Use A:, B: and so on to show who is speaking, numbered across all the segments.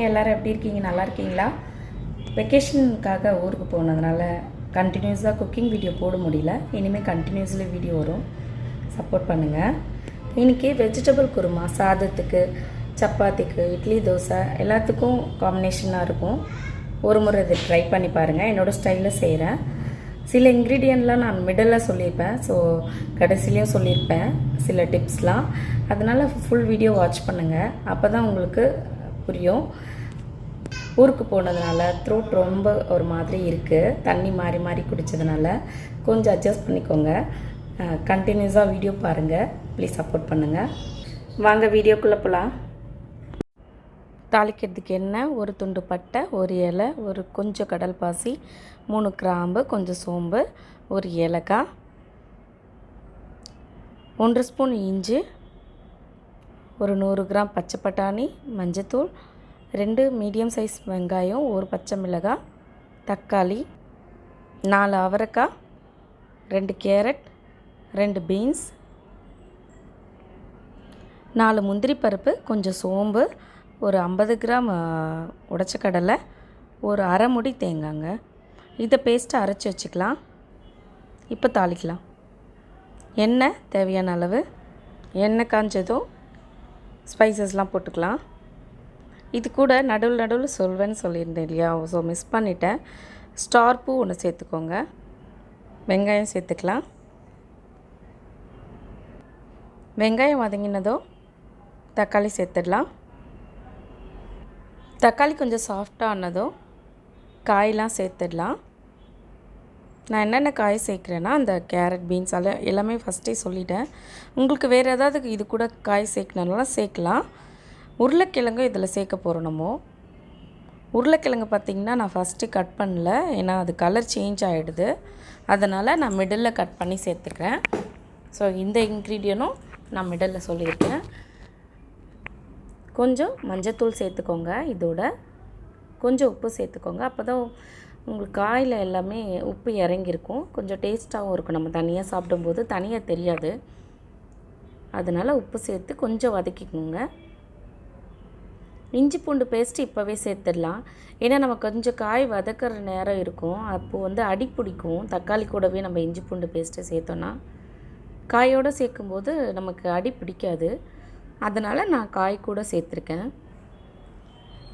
A: எல்லாரும் எப்படி இருக்கீங்க? நல்லா இருக்கீங்களா? வெக்கேஷனுக்காக ஊருக்கு போனதுனால கண்டினியூஸாக குக்கிங் வீடியோ போட முடியல. இனிமேல் கண்டினியூஸ்லி வீடியோ வரும், சப்போர்ட் பண்ணுங்கள். இன்றைக்கி வெஜிடபிள் குருமா சாதத்துக்கு, சப்பாத்திக்கு, இட்லி, தோசை எல்லாத்துக்கும் காம்பினேஷனாக இருக்கும். ஒரு முறை இதை ட்ரை பண்ணி பாருங்கள். என்னோடய ஸ்டைலில் செய்கிறேன். சில இன்க்ரீடியண்ட்லாம் நான் மிடில் சொல்லியிருப்பேன், ஸோ கடைசிலையும் சொல்லியிருப்பேன் சில டிப்ஸ்லாம். அதனால் ஃபுல் வீடியோ வாட்ச் பண்ணுங்கள், அப்போ தான் உங்களுக்கு புரியும். ஊருக்கு போனதுனால த்ரோட் ரொம்ப ஒரு மாதிரி இருக்குது, தண்ணி மாறி மாறி குடித்ததுனால கொஞ்சம் அட்ஜஸ்ட் பண்ணிக்கோங்க. கண்டினியூஸாக வீடியோ பாருங்கள், ப்ளீஸ் சப்போர்ட் பண்ணுங்கள். வாங்க வீடியோக்குள்ளே போகலாம். தாளிக்கிறதுக்கு எண்ணெய், ஒரு துண்டு பட்டை, ஒரு இலை, ஒரு கொஞ்சம் கடல் பாசி, 3 கிராம்பு, கொஞ்சம் சோம்பு, ஒரு ஏலக்காய், 1 ஸ்பூன் இஞ்சி, ஒரு 100 கிராம் பச்சை பட்டாணி, மஞ்சத்தூள், 2 மீடியம் சைஸ் வெங்காயம், ஒரு பச்சை மிளகாய், தக்காளி, 4 அவரைக்காய், 2 கேரட், 2 பீன்ஸ், 4 முந்திரி பருப்பு, கொஞ்சம் சோம்பு, ஒரு 50 கிராம் உடைச்ச கடலை, ஒரு அரை முடி தேங்காய்ங்க. இதை பேஸ்ட்டை அரைச்சி வச்சுக்கலாம். இப்போ தாளிக்கலாம். எண்ணெய் தேவையான அளவு. எண்ணெய் காஞ்சதும் ஸ்பைசஸ்லாம் போட்டுக்கலாம். இது கூட நடுவில் சொல்வேன்னு சொல்லியிருந்தேன் இல்லையா, ஸோ மிஸ் பண்ணிட்டேன். ஸ்டார் பூ ஒன்று சேர்த்துக்கோங்க. வெங்காயம் சேர்த்துக்கலாம். வெங்காயம் வதங்கினதும் தக்காளி சேர்த்துடலாம். தக்காளி கொஞ்சம் சாஃப்டாக ஆனதும் காயெலாம் சேர்த்துடலாம். நான் என்னென்ன காய் சேர்க்குறேன்னா, அந்த கேரட், பீன்ஸ் எல்லாமே ஃபஸ்ட்டே சொல்லிட்டேன். உங்களுக்கு வேறு ஏதாவது இது கூட காய் சேர்க்கணுன்னாலும் சேர்க்கலாம். உருளைக்கிழங்கு இதில் சேர்க்க போகிறோம். நம்ம உருளைக்கிழங்கு பார்த்திங்கன்னா நான் ஃபஸ்ட்டு கட் பண்ணல, ஏன்னா அது கலர் சேஞ்ச் ஆகிடுது. அதனால் நான் மிடில் கட் பண்ணி சேர்த்துக்கிறேன். ஸோ இந்த இன்க்ரீடியனும் நான் மிடில் சொல்லியிருக்கேன். கொஞ்சம் மஞ்சத்தூள் சேர்த்துக்கோங்க. இதோட கொஞ்சம் உப்பு சேர்த்துக்கோங்க. அப்போ தான் உங்களுக்கு காயில் எல்லாமே உப்பு இறங்கியிருக்கும், கொஞ்சம் டேஸ்ட்டாகவும் இருக்கும். நம்ம தனியாக சாப்பிடும்போது தனியாக தெரியாது. அதனால் உப்பு சேர்த்து கொஞ்சம் வதக்கிக்கணுங்க. இஞ்சி பூண்டு பேஸ்ட்டு இப்போவே சேர்த்துடலாம். ஏன்னா நம்ம கொஞ்சம் காய் வதக்கிற நேரம் இருக்கும், அப்போது அடி பிடிக்கும். தக்காளி கூடவே நம்ம இஞ்சி பூண்டு பேஸ்ட்டு சேர்த்தோன்னா காயோடு சேர்க்கும்போது நமக்கு அடி பிடிக்காது. அதனால் நான் காய் கூட சேர்த்துருக்கேன்.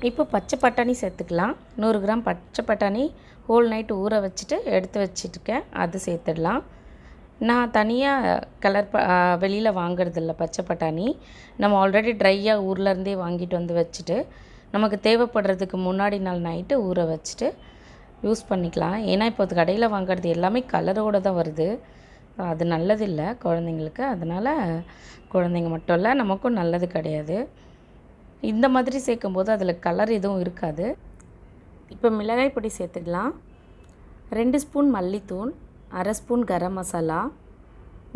A: இப்போ பச்சை பட்டாணி சேர்த்துக்கலாம். 100 கிராம் பச்சை பட்டாணி ஹோல் நைட் ஊற வச்சுட்டு எடுத்து வச்சுட்டுருக்கேன், அது சேர்த்துடலாம். நான் தனியாக வெளியில் வாங்குறதில்ல பச்சை பட்டாணி. நம்ம ஆல்ரெடி ட்ரையாக ஊர்லேருந்தே வாங்கிட்டு வந்து வச்சுட்டு நமக்கு தேவைப்படுறதுக்கு முன்னாடி நாள் நைட்டு ஊற வச்சுட்டு யூஸ் பண்ணிக்கலாம். ஏன்னா இப்போ கடையில் வாங்குறது எல்லாமே கலரோடு தான் வருது, அது நல்லதில்லை குழந்தைங்களுக்கு. அதனால் குழந்தைங்க மட்டும் இல்லை, நமக்கும் நல்லது கிடையாது. இந்த மாதிரி சேர்க்கும்போது அதில் கலர் எதுவும் இருக்காது. இப்போ மிளகாய் பொடி சேர்த்துக்கலாம். 2 ஸ்பூன் மல்லித்தூள், அரை spoon garam masala,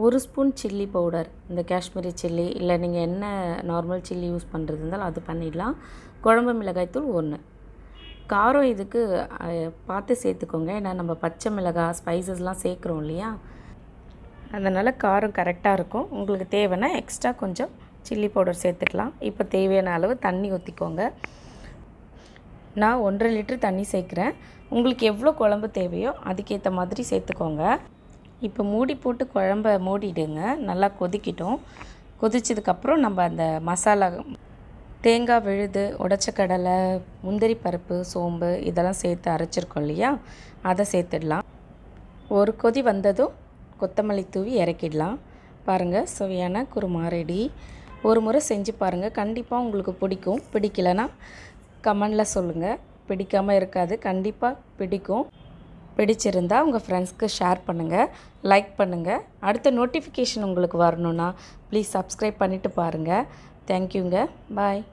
A: 1 spoon chilli powder, இந்த காஷ்மீரி சில்லி இல்லை நீங்கள் என்ன நார்மல் சில்லி யூஸ் பண்ணுறது இருந்தாலும் அது பண்ணிடலாம். குழம்பு மிளகாய்த்தூள் 1. காரம் இதுக்கு பார்த்து சேர்த்துக்கோங்க, ஏன்னா நம்ம பச்சை மிளகாய் ஸ்பைசஸ்லாம் சேர்க்குறோம் இல்லையா, அதனால் காரம் கரெக்டாக இருக்கும். உங்களுக்கு தேவைன்னா எக்ஸ்ட்ரா கொஞ்சம் சில்லி பவுடர் சேர்த்துக்கலாம். இப்போ தேவையான அளவு தண்ணி ஊற்றிக்கோங்க. நான் 1.5 லிட்டர் தண்ணி சேர்க்குறேன். உங்களுக்கு எவ்வளோ குழம்பு தேவையோ அதுக்கேற்ற மாதிரி சேர்த்துக்கோங்க. இப்போ மூடி போட்டு குழம்ப மூடிடுங்க. நல்லா கொதிக்கிட்டோம். கொதிச்சதுக்கப்புறம் நம்ம அந்த மசாலா, தேங்காய் விழுது, உடைச்ச கடலை, முந்திரி பருப்பு, சோம்பு இதெல்லாம் சேர்த்து அரைச்சிருக்கோம் இல்லையா, அதை சேர்த்துடலாம். ஒரு கொதி வந்ததும் கொத்தமல்லி தூவி இறக்கிடலாம். பாருங்கள், சுவையான குருமா ரெடி. ஒரு முறை செஞ்சு பாருங்கள், கண்டிப்பாக உங்களுக்கு பிடிக்கும். பிடிக்கலைன்னா கமெண்டில் சொல்லுங்கள். பிடிக்காமல் இருக்காது, கண்டிப்பாக பிடிக்கும். பிடிச்சிருந்தா உங்கள் ஃப்ரெண்ட்ஸ்க்கு ஷேர் பண்ணுங்கள், லைக் பண்ணுங்கள். அடுத்த நோட்டிஃபிகேஷன் உங்களுக்கு வரணுன்னா ப்ளீஸ் சப்ஸ்கிரைப் பண்ணிவிட்டு பாருங்கள். தேங்க்யூங்க, பாய்.